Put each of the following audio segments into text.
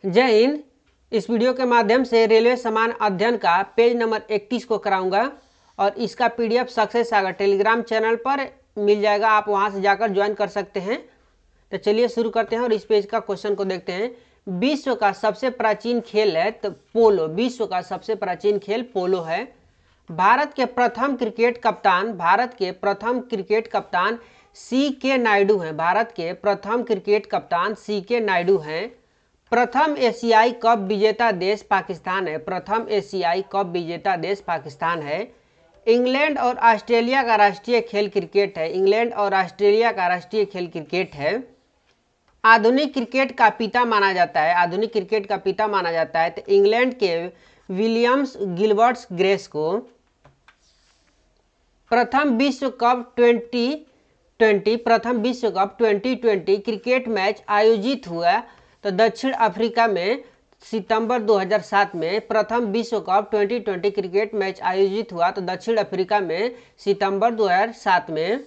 जय हिंद। इस वीडियो के माध्यम से रेलवे समान अध्ययन का पेज नंबर 31 को कराऊंगा और इसका पीडीएफ सक्सेस सागर टेलीग्राम चैनल पर मिल जाएगा। आप वहां से जाकर ज्वाइन कर सकते हैं। तो चलिए शुरू करते हैं और इस पेज का क्वेश्चन को देखते हैं। विश्व का सबसे प्राचीन खेल है तो पोलो। विश्व का सबसे प्राचीन खेल पोलो है। भारत के प्रथम क्रिकेट कप्तान सी.के. नायडू हैं। भारत के प्रथम क्रिकेट कप्तान सी.के. नायडू हैं। प्रथम एशियाई कप विजेता देश पाकिस्तान है। प्रथम एशियाई कप विजेता देश पाकिस्तान है। इंग्लैंड और ऑस्ट्रेलिया का राष्ट्रीय खेल क्रिकेट है। इंग्लैंड और ऑस्ट्रेलिया का राष्ट्रीय खेल क्रिकेट है। आधुनिक क्रिकेट का पिता माना जाता है। आधुनिक क्रिकेट का पिता माना जाता है तो इंग्लैंड के विलियम्स गिलबर्ट ग्रेस को। प्रथम विश्व कप 2020 क्रिकेट मैच आयोजित हुआ तो दक्षिण अफ्रीका में सितंबर 2007 में प्रथम विश्व कप 2020 क्रिकेट मैच आयोजित हुआ तो दक्षिण अफ्रीका में सितंबर 2007 में।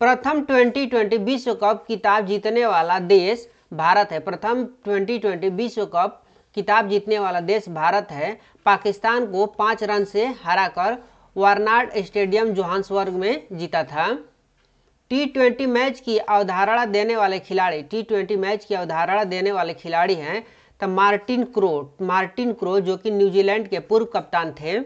प्रथम 2020 विश्व कप किताब जीतने वाला देश भारत है। प्रथम 2020 विश्व कप किताब जीतने वाला देश भारत है। पाकिस्तान को 5 रन से हराकर वारनाड स्टेडियम जोहान्सबर्ग में जीता था। टी20 मैच की अवधारणा देने वाले खिलाड़ी हैं तो मार्टिन क्रो जो कि न्यूजीलैंड के पूर्व कप्तान थे।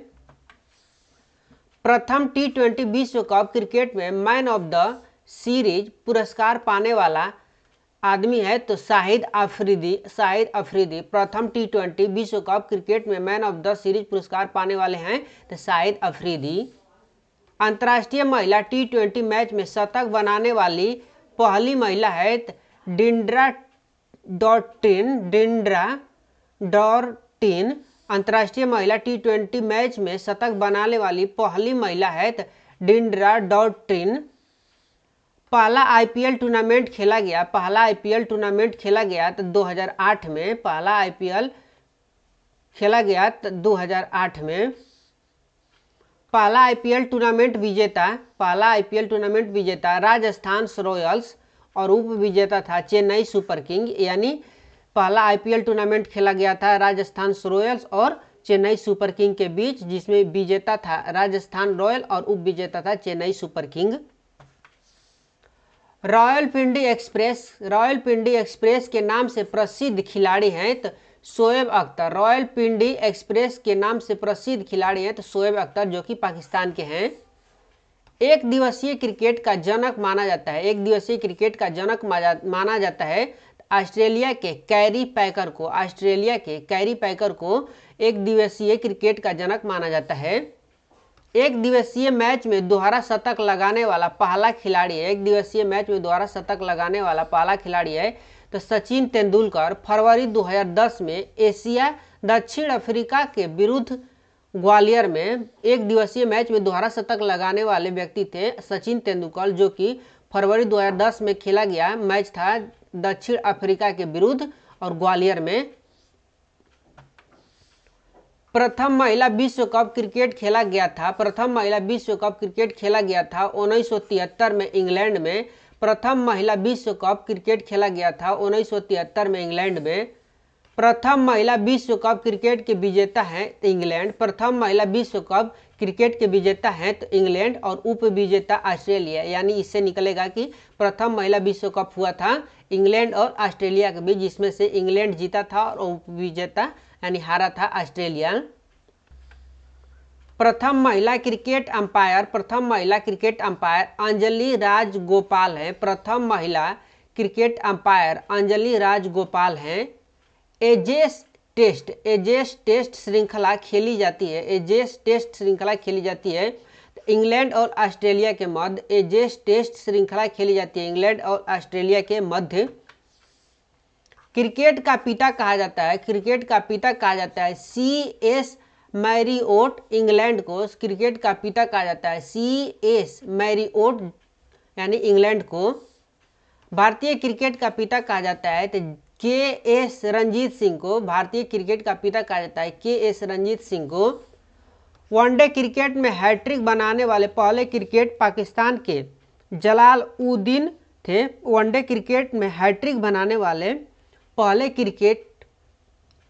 प्रथम टी20 विश्व कप क्रिकेट में मैन ऑफ द सीरीज पुरस्कार पाने वाला आदमी है तो शाहिद अफरीदी प्रथम टी20 विश्व कप क्रिकेट में मैन ऑफ द सीरीज पुरस्कार पाने वाले हैं तो शाहिद अफरीदी। अंतर्राष्ट्रीय महिला टी20 मैच में शतक बनाने वाली पहली महिला है डिंड्रा डॉर्टिन। अंतर्राष्ट्रीय महिला टी20 मैच में शतक बनाने वाली पहली महिला है डिंड्रा डॉर्टिन। पहला आईपीएल टूर्नामेंट खेला गया तो 2008 में। पहला आईपीएल खेला गया तो 2008 में। पहला आईपीएल टूर्नामेंट विजेता राजस्थान रॉयल्स और उप विजेता था चेन्नई सुपर किंग। यानी पहला आईपीएल टूर्नामेंट खेला गया था राजस्थान रॉयल्स और चेन्नई सुपर किंग के बीच, जिसमें विजेता था राजस्थान रॉयल और उप विजेता था Chennai super king. Rawalpindi express के नाम से प्रसिद्ध खिलाड़ी हैं तो शोएब अख्तर। रावलपिंडी एक्सप्रेस के नाम से प्रसिद्ध खिलाड़ी हैं तो शोएब अख्तर जो कि पाकिस्तान के हैं। एक दिवसीय क्रिकेट का जनक माना जाता है ऑस्ट्रेलिया के कैरी पैकर को एक दिवसीय क्रिकेट का जनक माना जाता है। एक दिवसीय मैच में दोहरा शतक लगाने वाला पहला खिलाड़ी है तो सचिन तेंदुलकर। फरवरी 2010 में एशिया दक्षिण अफ्रीका के विरुद्ध ग्वालियर में एक दिवसीय मैच में दोहरा शतक लगाने वाले व्यक्ति थे सचिन तेंदुलकर, जो कि फरवरी 2010 में खेला गया मैच था दक्षिण अफ्रीका के विरुद्ध और ग्वालियर में। प्रथम महिला विश्व कप क्रिकेट खेला गया था 1973 में इंग्लैंड में। प्रथम महिला विश्व कप क्रिकेट खेला गया था 1973 में इंग्लैंड में। प्रथम महिला विश्व कप क्रिकेट के विजेता हैं इंग्लैंड। प्रथम महिला विश्व कप क्रिकेट के विजेता हैं तो इंग्लैंड और उप विजेता ऑस्ट्रेलिया। यानी इससे निकलेगा कि प्रथम महिला विश्व कप हुआ था इंग्लैंड और ऑस्ट्रेलिया के बीच, जिसमें से इंग्लैंड जीता था और उप विजेता यानी हारा था ऑस्ट्रेलिया। प्रथम महिला क्रिकेट अंपायर अंजलि राजगोपाल हैं। प्रथम महिला क्रिकेट अंपायर अंजलि राजगोपाल हैं। एजेस टेस्ट श्रृंखला खेली जाती है इंग्लैंड और ऑस्ट्रेलिया के मध्य। एजेस टेस्ट श्रृंखला खेली जाती है इंग्लैंड और ऑस्ट्रेलिया के मध्य। क्रिकेट का पिता कहा जाता है C.S. मैरिओट। इंग्लैंड को क्रिकेट का पिता कहा जाता है C.S. मैरिओट यानी इंग्लैंड को। भारतीय क्रिकेट का पिता कहा जाता है तो K.S. रंजीत सिंह को। भारतीय क्रिकेट का पिता कहा जाता है K.S. रंजीत सिंह को। वनडे क्रिकेट में हैट्रिक बनाने वाले पहले क्रिकेट पाकिस्तान के जलालउद्दीन थे। वनडे क्रिकेट में हैट्रिक बनाने वाले पहले क्रिकेट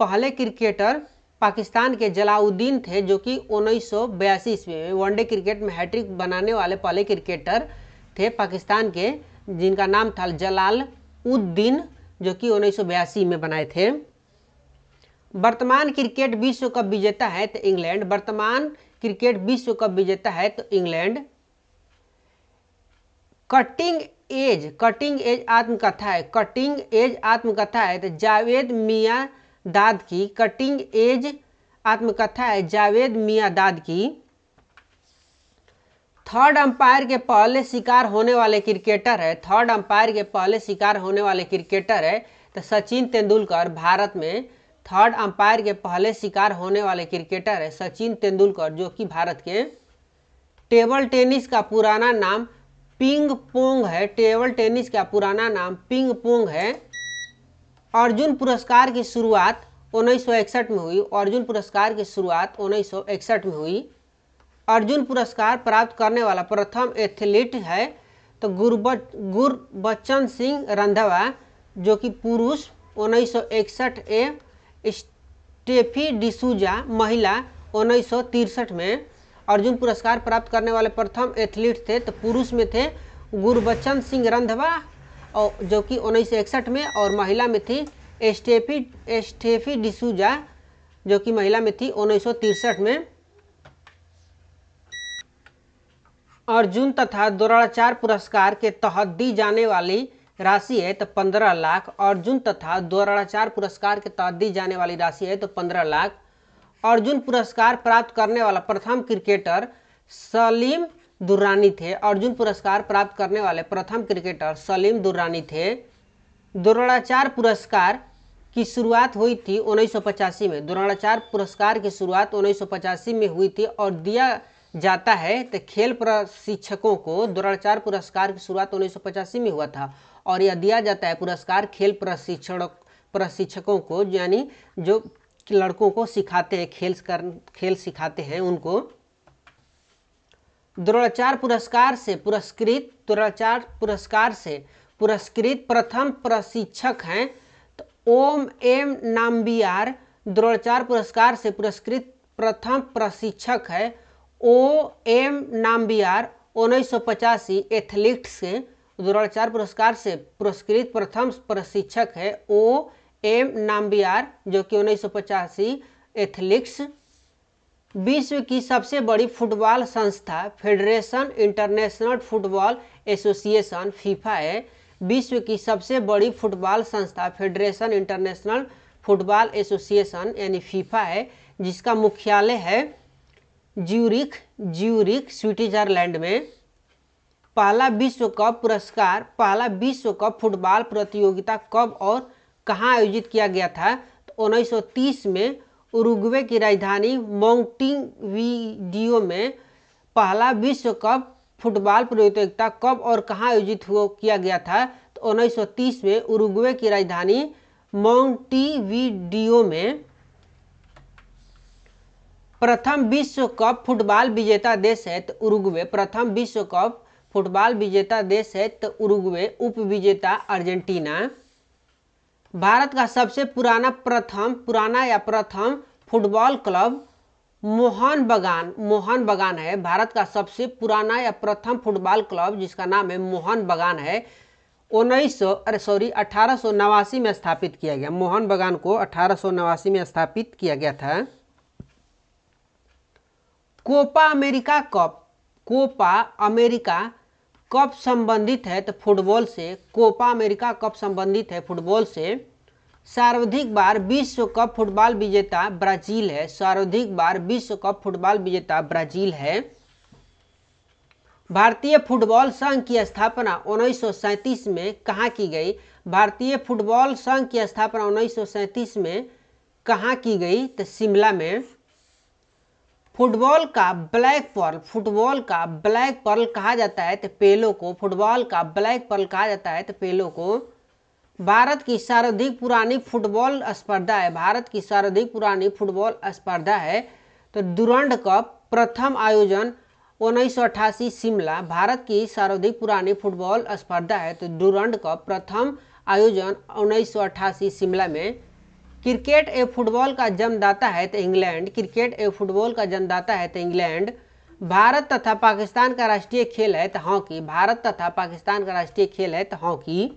पहले क्रिकेटर पाकिस्तान के जलाउद्दीन थे, जो कि 1982 ईस्वी में वनडे क्रिकेट में हैट्रिक बनाने वाले पहले क्रिकेटर थे पाकिस्तान के, जिनका नाम था जलाल-उद-दीन, जो कि 1982 में बनाए थे। वर्तमान क्रिकेट विश्व कप विजेता है तो इंग्लैंड। वर्तमान क्रिकेट विश्व कप विजेता है तो इंग्लैंड। कटिंग एज आत्मकथा है। कटिंग एज आत्मकथा है तो जावेद मियांदाद की। कटिंग एज आत्मकथा है जावेद मियांदाद की। थर्ड अंपायर के पहले शिकार होने वाले क्रिकेटर है। थर्ड अंपायर के पहले शिकार होने वाले क्रिकेटर है तो सचिन तेंदुलकर। भारत में थर्ड अंपायर के पहले शिकार होने वाले क्रिकेटर है सचिन तेंदुलकर, जो कि भारत के। टेबल टेनिस का पुराना नाम पिंग पोंग है। टेबल टेनिस का पुराना नाम पिंग पोंग है। अर्जुन पुरस्कार की शुरुआत 1961 में हुई। अर्जुन पुरस्कार की शुरुआत 1961 में हुई। अर्जुन पुरस्कार प्राप्त करने वाला प्रथम एथलीट है तो गुरबचन सिंह रंधावा, जो कि पुरुष 1961। स्टेफी डिसूजा महिला 1963 में अर्जुन पुरस्कार प्राप्त करने वाले प्रथम एथलीट थे। तो पुरुष में थे गुरबचन सिंह रंधावा, और जो कि 1961 में, और महिला में थी स्टेफी डिसूजा, जो कि महिला में थी 1963 में। अर्जुन तथा द्रोणाचार्य पुरस्कार के तहत दी जाने वाली राशि है तो 15 लाख। अर्जुन तथा द्रोणाचार्य पुरस्कार के तहत दी जाने वाली राशि है तो 15 लाख। अर्जुन पुरस्कार प्राप्त करने वाला प्रथम क्रिकेटर सलीम दुर्रानी थे। अर्जुन पुरस्कार प्राप्त करने वाले प्रथम क्रिकेटर सलीम दुर्रानी थे। द्रोणाचार्य पुरस्कार की शुरुआत हुई थी 1985 में। द्रोणाचार्य पुरस्कार की शुरुआत 1985 में हुई थी और दिया जाता है तो खेल प्रशिक्षकों को। द्रोणाचार्य पुरस्कार की शुरुआत 1985 में हुआ था और यह दिया जाता है पुरस्कार खेल प्रशिक्षकों को, यानी जो लड़कों को सिखाते हैं, खेल सिखाते हैं उनको। द्रोणाचार्य पुरस्कार से पुरस्कृत प्रथम प्रशिक्षक हैं तो ओम एम नाम्बियार। द्रोणाचार्य पुरस्कार से पुरस्कृत प्रथम प्रशिक्षक है ओ एम नाम्बियार। 1985 एथलीट्स से द्रोणाचार्य पुरस्कार से पुरस्कृत प्रथम प्रशिक्षक है ओ एम नाम्बियार, जो कि 1985 एथलीट्स। विश्व की सबसे बड़ी फुटबॉल संस्था federation international football association FIFA है। विश्व की सबसे बड़ी फुटबॉल संस्था फेडरेशन इंटरनेशनल फुटबॉल एसोसिएशन यानी फीफा है, जिसका मुख्यालय है ज्यूरिख स्विट्जरलैंड में। पहला विश्व कप फुटबॉल प्रतियोगिता कब और कहां आयोजित किया गया था तो 1930 में उरुग्वे की राजधानी मोंटेवीडियो में। पहला विश्व कप फुटबॉल प्रतियोगिता कब और कहां आयोजित किया गया था तो 1930 में उरुग्वे की राजधानी मोंटेवीडियो में। प्रथम विश्व कप फुटबॉल विजेता देश है तो उरुग्वे। प्रथम विश्व कप फुटबॉल विजेता देश है तो उरुग्वे। उप विजेता अर्जेंटीना। भारत का सबसे पुराना प्रथम फुटबॉल क्लब मोहन बगान है। भारत का सबसे पुराना या प्रथम फुटबॉल क्लब जिसका नाम है मोहन बगान है 1889 में स्थापित किया गया। मोहन बगान को 1889 में स्थापित किया गया था। कोपा अमेरिका कप संबंधित है तो फुटबॉल से। कोपा अमेरिका कप संबंधित है फुटबॉल से। सर्वाधिक बार विश्व कप फुटबॉल विजेता ब्राजील है। सर्वाधिक बार विश्व कप फुटबॉल विजेता ब्राजील है। भारतीय फुटबॉल संघ की स्थापना 1937 में कहाँ की गई। भारतीय फुटबॉल संघ की स्थापना 1937 में कहाँ की गई तो शिमला में। फुटबॉल का ब्लैक पर्ल कहा जाता है तो पेलो को। फुटबॉल का ब्लैक पर्ल कहा जाता है तो पेलो को। भारत की सर्वाधिक पुरानी फुटबॉल स्पर्धा है। भारत की सर्वाधिक पुरानी फुटबॉल स्पर्धा है तो डुरंड कप। प्रथम आयोजन 1988 शिमला। भारत की सर्वाधिक पुरानी फुटबॉल स्पर्धा है तो डुरंड कप। प्रथम आयोजन 1988 शिमला में। क्रिकेट एवं फुटबॉल का जन्मदाता है तो इंग्लैंड। क्रिकेट एवं फुटबॉल का जन्मदाता है तो इंग्लैंड। भारत तथा पाकिस्तान का राष्ट्रीय खेल है तो हॉकी। भारत तथा पाकिस्तान का राष्ट्रीय खेल है तो हॉकी।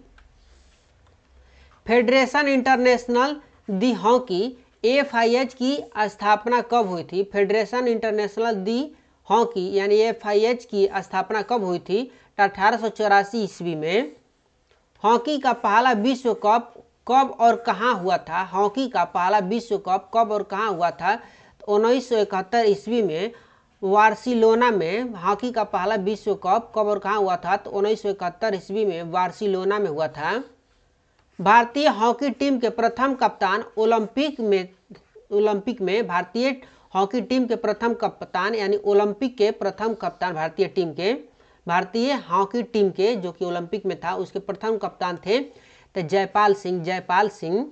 फेडरेशन इंटरनेशनल दी हॉकी FIH की स्थापना कब हुई थी? फेडरेशन इंटरनेशनल दी हॉकी यानी FIH की स्थापना कब हुई थी? 1884 ईस्वी में। हॉकी का पहला विश्व कप कब और कहां हुआ था? हॉकी का पहला विश्व कप कब और कहां हुआ था? 1971 ईस्वी में बार्सिलोना में हॉकी का पहला विश्व कप कब और कहां हुआ था? तो 1971 ईस्वी में बार्सिलोना में हुआ था। भारतीय हॉकी टीम के प्रथम कप्तान ओलंपिक में भारतीय हॉकी टीम के प्रथम कप्तान यानी ओलंपिक के प्रथम कप्तान भारतीय हॉकी टीम के जो कि ओलंपिक में था उसके प्रथम कप्तान थे तो जयपाल सिंह।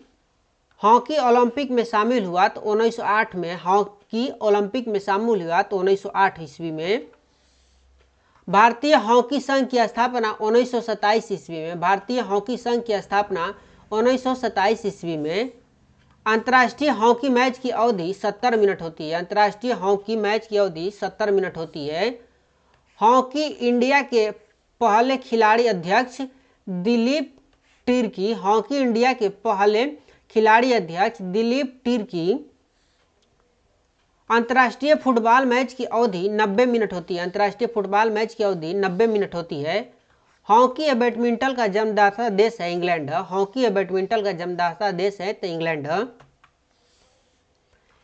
हॉकी ओलंपिक में शामिल हुआ तो 1908 में। हॉकी ओलंपिक में शामिल हुआ तो 1908 ईस्वी में। भारतीय हॉकी संघ की स्थापना 1927 ईस्वी में। भारतीय हॉकी संघ की स्थापना 1927 ईस्वी में। अंतर्राष्ट्रीय हॉकी मैच की अवधि 70 मिनट होती है। अंतर्राष्ट्रीय हॉकी मैच की अवधि 70 मिनट होती है। हॉकी इंडिया के पहले खिलाड़ी अध्यक्ष दिलीप तिर्की। हॉकी इंडिया के पहले खिलाड़ी अध्यक्ष दिलीप तिर्की। अंतर्राष्ट्रीय फुटबॉल मैच की अवधि 90 मिनट होती है। अंतर्राष्ट्रीय फुटबॉल मैच की अवधि 90 मिनट होती है। हॉकी या बैडमिंटन का जन्मदाता देश है इंग्लैंड। हॉकी या बैडमिंटन का जन्मदाता देश है तो England.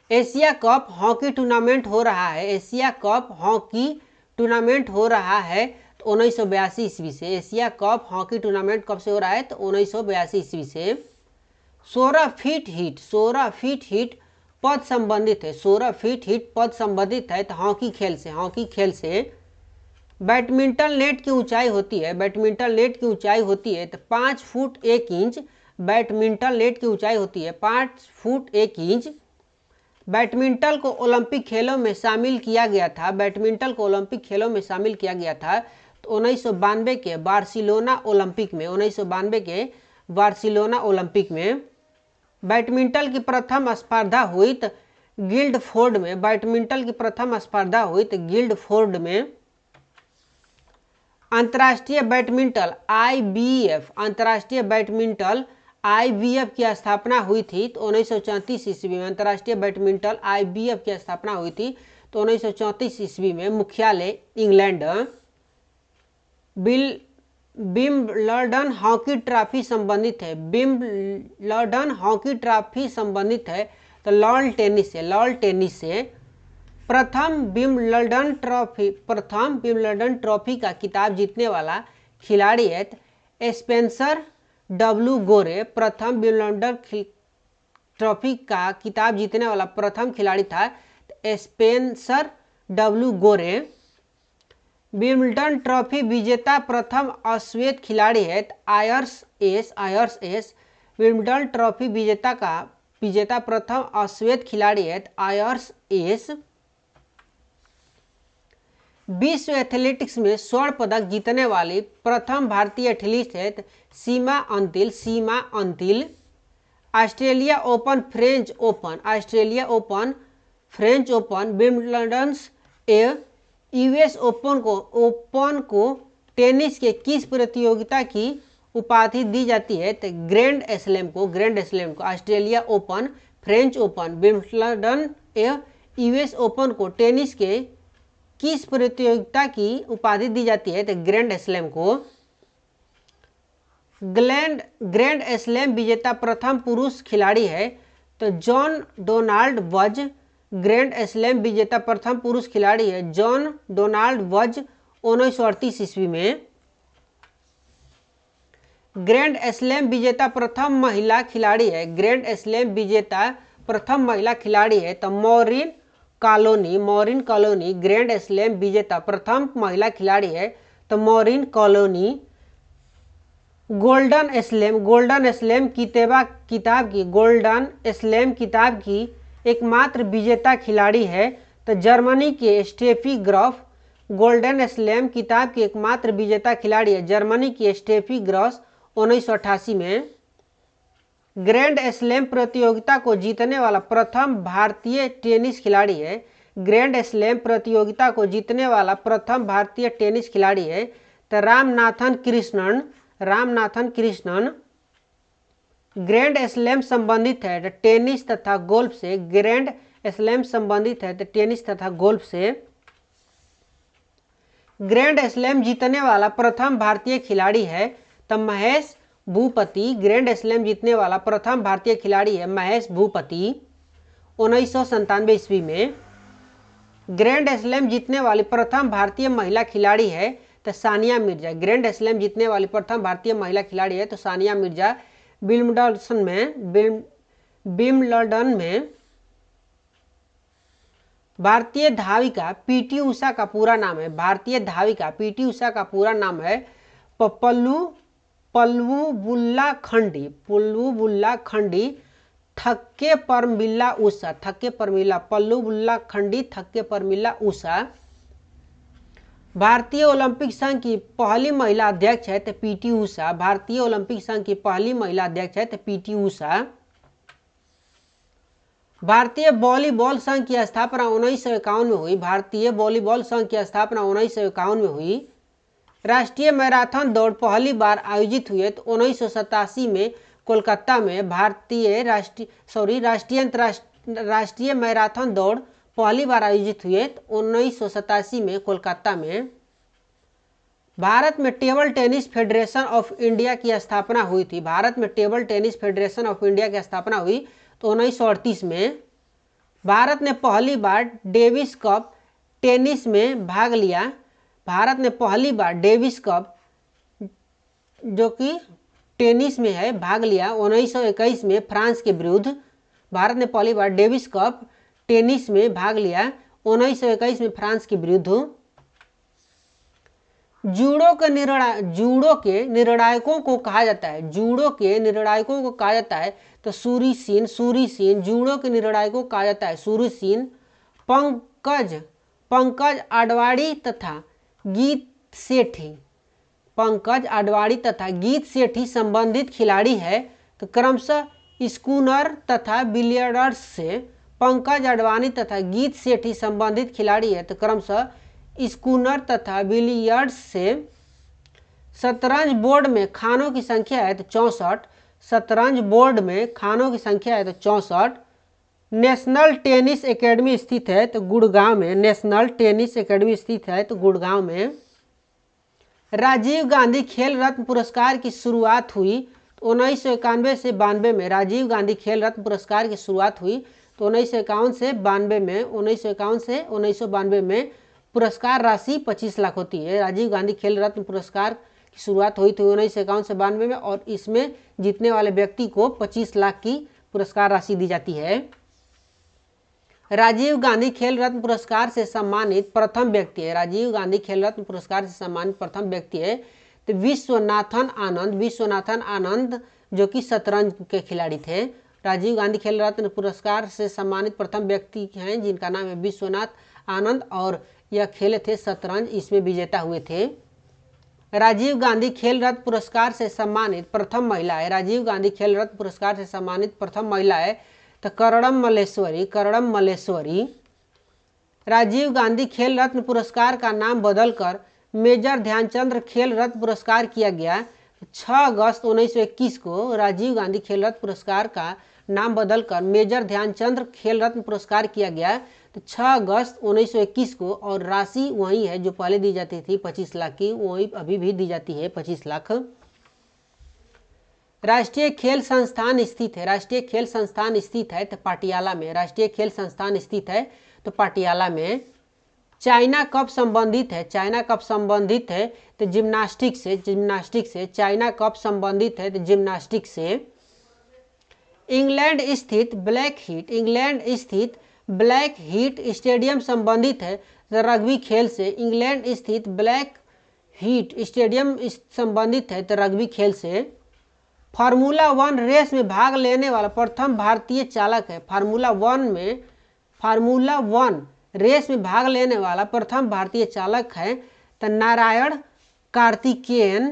Asia cup hockey tournament हो रहा है। एशिया कप हॉकी टूर्नामेंट हो रहा है तो 1982 ईस्वी से। एशिया कप हॉकी टूर्नामेंट कब से हो रहा है तो 1982 ईस्वी से। 16 फीट हिट पद संबंधित है। 16 फीट हिट पद संबंधित है तो हॉकी खेल से। बैडमिंटन नेट की ऊंचाई होती है। बैडमिंटन नेट की ऊंचाई होती है तो 5 फुट 1 इंच। बैडमिंटन नेट की ऊंचाई होती है 5 फुट 1 इंच। बैडमिंटन को ओलंपिक खेलों में शामिल किया गया था। बैडमिंटन को ओलंपिक खेलों में शामिल किया गया था तो 1992 के बार्सिलोना ओलंपिक में। 1992 के बार्सिलोना ओलंपिक में। बैडमिंटन की प्रथम स्पर्धा हुई तो गिल्डफोर्ड में। बैडमिंटन की प्रथम स्पर्धा हुई तो गिल्डफोर्ड में। अंतर्राष्ट्रीय बैडमिंटन IBF की स्थापना हुई थी तो 1934 ईस्वी में। अंतर्राष्ट्रीय बैडमिंटन IBF की स्थापना हुई थी तो 1934 ईस्वी में। मुख्यालय इंग्लैंड। विंबलडन हॉकी ट्रॉफी संबंधित है। विंबलडन हॉकी ट्रॉफी संबंधित है तो लॉन टेनिस से। प्रथम विंबलडन ट्रॉफी का खिताब जीतने वाला खिलाड़ी है स्पेंसर डब्ल्यू गोरे। प्रथम विंबलडन ट्रॉफी का खिताब जीतने वाला प्रथम खिलाड़ी था स्पेंसर डब्ल्यू गोरे। विंबलडन ट्रॉफी विजेता प्रथम अश्वेत खिलाड़ी है आयर्स एस। विंबलडन ट्रॉफी विजेता प्रथम अश्वेत खिलाड़ी है आयर्स एस। विश्व एथलेटिक्स में स्वर्ण पदक जीतने वाली प्रथम भारतीय एथलीट है Seema Antil. Australia open French open Wimbledon US open को टेनिस के किस प्रतियोगिता की उपाधि दी जाती है तो ग्रैंड स्लैम को। Australia open French open Wimbledon US open को टेनिस के किस प्रतियोगिता की उपाधि दी जाती है तो ग्रैंड स्लैम को। ग्रैंड स्लैम विजेता प्रथम पुरुष खिलाड़ी है तो जॉन डोनाल्ड वज। ग्रैंड स्लैम विजेता प्रथम पुरुष खिलाड़ी है जॉन डोनाल्ड वज 1938 ईस्वी में। ग्रैंड स्लैम विजेता प्रथम महिला खिलाड़ी है। ग्रैंड स्लैम विजेता प्रथम महिला खिलाड़ी है तो मॉरिन कॉलोनी। ग्रैंड स्लैम विजेता प्रथम महिला खिलाड़ी है तो मॉरिन कॉलोनी। गोल्डन स्लैम किताब की एकमात्र विजेता खिलाड़ी है तो जर्मनी के स्टेफी ग्राफ। गोल्डन स्लैम किताब की एकमात्र विजेता खिलाड़ी है जर्मनी की स्टेफी ग्राफ 1988 में। ग्रैंड स्लैम प्रतियोगिता को जीतने वाला प्रथम भारतीय टेनिस खिलाड़ी है। ग्रैंड स्लैम प्रतियोगिता को जीतने वाला प्रथम भारतीय टेनिस खिलाड़ी है तो रामनाथन कृष्णन। ग्रैंड स्लैम संबंधित है तो टेनिस तथा गोल्फ से। ग्रैंड स्लैम संबंधित है तो टेनिस तथा गोल्फ से। ग्रैंड स्लैम जीतने वाला प्रथम भारतीय खिलाड़ी है तो महेश भूपति। ग्रैंड स्लैम जीतने वाला प्रथम भारतीय खिलाड़ी है महेश भूपति 1997 ईस्वी में। ग्रैंड स्लैम जीतने वाली प्रथम भारतीय महिला खिलाड़ी है तो सानिया मिर्जा। ग्रैंड स्लैम जीतने वाली प्रथम भारतीय महिला खिलाड़ी है तो सानिया मिर्जा विम्बलडन में। भारतीय धाविका पीटी उषा का पूरा नाम है। भारतीय धाविका पीटी उषा का पूरा नाम है पल्लवुबुल्ला खंडी थक्के परमिल्ला उषा। पल्लवुबुल्ला खंडी थक्के परमिल्ला उषा। भारतीय ओलंपिक संघ की पहली महिला अध्यक्ष है तो पीटी उषा। भारतीय ओलंपिक संघ की पहली महिला अध्यक्ष है तो पीटी उषा। भारतीय वॉलीबॉल संघ की स्थापना 1951 में हुई। भारतीय वॉलीबॉल संघ की स्थापना 1951 में हुई। राष्ट्रीय मैराथन दौड़ पहली बार आयोजित हुए तो 1987 में कोलकाता में। राष्ट्रीय मैराथन दौड़ पहली बार आयोजित हुए तो 1987 में कोलकाता में। भारत में table tennis federation of India की स्थापना हुई थी। भारत में table tennis federation of India की स्थापना हुई तो 1938 में। भारत ने पहली बार डेविस कप टेनिस में भाग लिया। भारत ने पहली बार डेविस कप जो कि टेनिस में है भाग लिया 1921 में फ्रांस के विरुद्ध। भारत ने पहली बार डेविस कप टेनिस में भाग लिया 1921 में फ्रांस के विरुद्ध। जूडो के निर्णायकों को कहा जाता है। जूडो के निर्णायकों को कहा जाता है तो सूरीसीन। जूडो के निर्णायकों को कहा जाता है सूरीसीन। पंकज आडवाणी तथा गीत सेठी संबंधित खिलाड़ी है तो क्रमशः स्कूनर तथा बिलियर्ड्स से। पंकज आडवाणी तथा गीत सेठी संबंधित खिलाड़ी है तो क्रमशः स्कूनर तथा बिलियर्ड्स से। शतरंज बोर्ड में खानों की संख्या है तो 64। शतरंज बोर्ड में खानों की संख्या है तो 64। नेशनल टेनिस एकेडमी स्थित है तो गुड़गांव में। नेशनल टेनिस एकेडमी स्थित है तो गुड़गांव में। राजीव गांधी खेल रत्न पुरस्कार की शुरुआत हुई तो 1991 से 92 में। राजीव गांधी खेल रत्न पुरस्कार की शुरुआत हुई तो 1951 से 92 में। 1951 से 1992 में पुरस्कार राशि 25 लाख होती है। राजीव गांधी खेल रत्न पुरस्कार की शुरुआत हुई थी 1951 से 92 में और इसमें जीतने वाले व्यक्ति को 25 लाख की पुरस्कार राशि दी जाती है। राजीव गांधी खेल रत्न पुरस्कार से सम्मानित प्रथम व्यक्ति है। राजीव गांधी खेल रत्न पुरस्कार से सम्मानित प्रथम व्यक्ति है तो विश्वनाथन आनंद जो कि शतरंज के खिलाड़ी थे। राजीव गांधी खेल रत्न पुरस्कार से सम्मानित प्रथम व्यक्ति हैं जिनका नाम है विश्वनाथ आनंद और यह खेले थे शतरंज, इसमें विजेता हुए थे। राजीव गांधी खेल रत्न पुरस्कार से सम्मानित प्रथम महिला है। राजीव गांधी खेल रत्न पुरस्कार से सम्मानित प्रथम महिला है तो करणम मल्लेश्वरी। राजीव गांधी खेल रत्न पुरस्कार का नाम बदलकर मेजर ध्यानचंद खेल रत्न पुरस्कार किया गया। 6 अगस्त 1921 को राजीव गांधी खेल रत्न पुरस्कार का नाम बदलकर मेजर ध्यानचंद खेल रत्न पुरस्कार किया गया तो 6 अगस्त 1921 को। और राशि वही है जो पहले दी जाती थी 25 लाख की, वही अभी भी दी जाती है 25 लाख। राष्ट्रीय खेल संस्थान स्थित है। राष्ट्रीय खेल संस्थान स्थित है तो पाटियाला में। राष्ट्रीय खेल संस्थान स्थित है तो पाटियाला में। चाइना कप संबंधित है। चाइना कप संबंधित है तो जिम्नास्टिक से। चाइना कप संबंधित है तो जिम्नास्टिक से। इंग्लैंड स्थित ब्लैक हीट स्टेडियम संबंधित है तो रग्बी खेल से। इंग्लैंड स्थित ब्लैक हीट स्टेडियम संबंधित है तो रग्बी खेल से। फार्मूला 1 रेस में भाग लेने वाला प्रथम भारतीय चालक है। फार्मूला 1 रेस में भाग लेने वाला प्रथम भारतीय चालक है तो नारायण कार्तिकेयन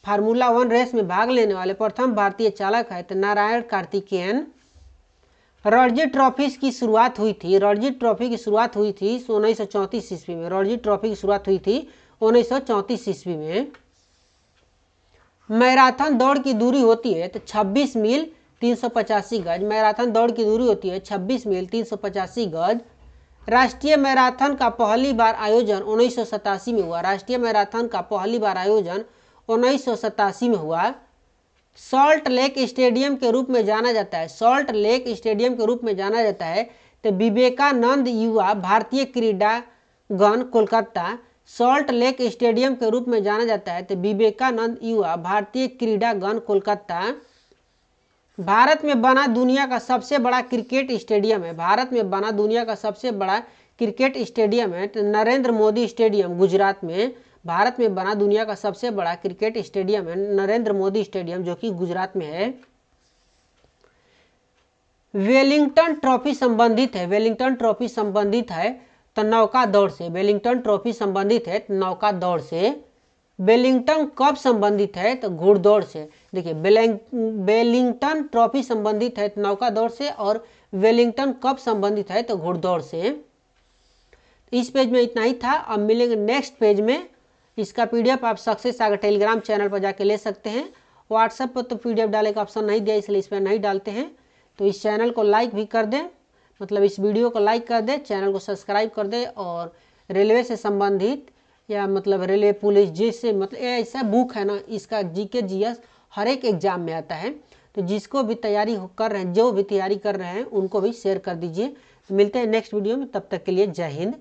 फार्मूला 1 रेस में भाग लेने वाले प्रथम भारतीय चालक है तो नारायण कार्तिकेयन। रणजी ट्रॉफी की शुरुआत हुई थी 1934 ईस्वी में। रणजी ट्रॉफी की शुरुआत हुई थी 1934 ईस्वी में। मैराथन दौड़ की दूरी होती है तो 26 मील 385 गज। मैराथन दौड़ की दूरी होती है 26 मील 385 गज। राष्ट्रीय मैराथन का पहली बार आयोजन 1987 में हुआ। राष्ट्रीय मैराथन का पहली बार आयोजन 1987 में हुआ। सॉल्ट लेक स्टेडियम के रूप में जाना जाता है। सॉल्ट लेक स्टेडियम के रूप में जाना जाता है तो विवेकानंद युवा भारतीय क्रीड़ांगन कोलकाता। सॉल्ट लेक स्टेडियम के रूप में जाना जाता है तो विवेकानंद युवा भारतीय क्रीड़ांगन कोलकाता। भारत में बना दुनिया का सबसे बड़ा क्रिकेट स्टेडियम है। भारत में बना दुनिया का सबसे बड़ा क्रिकेट स्टेडियम है तो नरेंद्र मोदी स्टेडियम गुजरात में। भारत में बना दुनिया का सबसे बड़ा क्रिकेट स्टेडियम है नरेंद्र मोदी स्टेडियम जो कि गुजरात में है। वेलिंगटन ट्रॉफी संबंधित है। वेलिंगटन ट्रॉफी संबंधित है तो नौका दौड़ से। वेलिंगटन ट्रॉफी संबंधित है तो नौका दौड़ से। वेलिंगटन कप संबंधित है तो घुड़दौड़ से। देखिए वेलिंगटन ट्रॉफी संबंधित है तो नौका दौड़ से और वेलिंगटन कप संबंधित है तो घुड़दौड़ से। इस पेज में इतना ही था। अब मिलेंगे नेक्स्ट पेज में। इसका पीडीएफ आप सक्सेस सागर टेलीग्राम चैनल पर जाके ले सकते हैं। व्हाट्सएप पर तो पीडीएफ डाले का ऑप्शन नहीं दिया इसलिए इस पर नहीं डालते हैं। तो इस चैनल को लाइक भी कर दें, मतलब इस वीडियो को लाइक कर दें, चैनल को सब्सक्राइब कर दें। और रेलवे से संबंधित या मतलब रेलवे पुलिस जैसे मतलब ऐसा बुक है ना, इसका जीके जीएस हर एक एग्जाम में आता है। तो जिसको भी तैयारी कर रहे हैं, जो भी तैयारी कर रहे हैं उनको भी शेयर कर दीजिए। मिलते हैं नेक्स्ट वीडियो में, तब तक के लिए जय हिंद।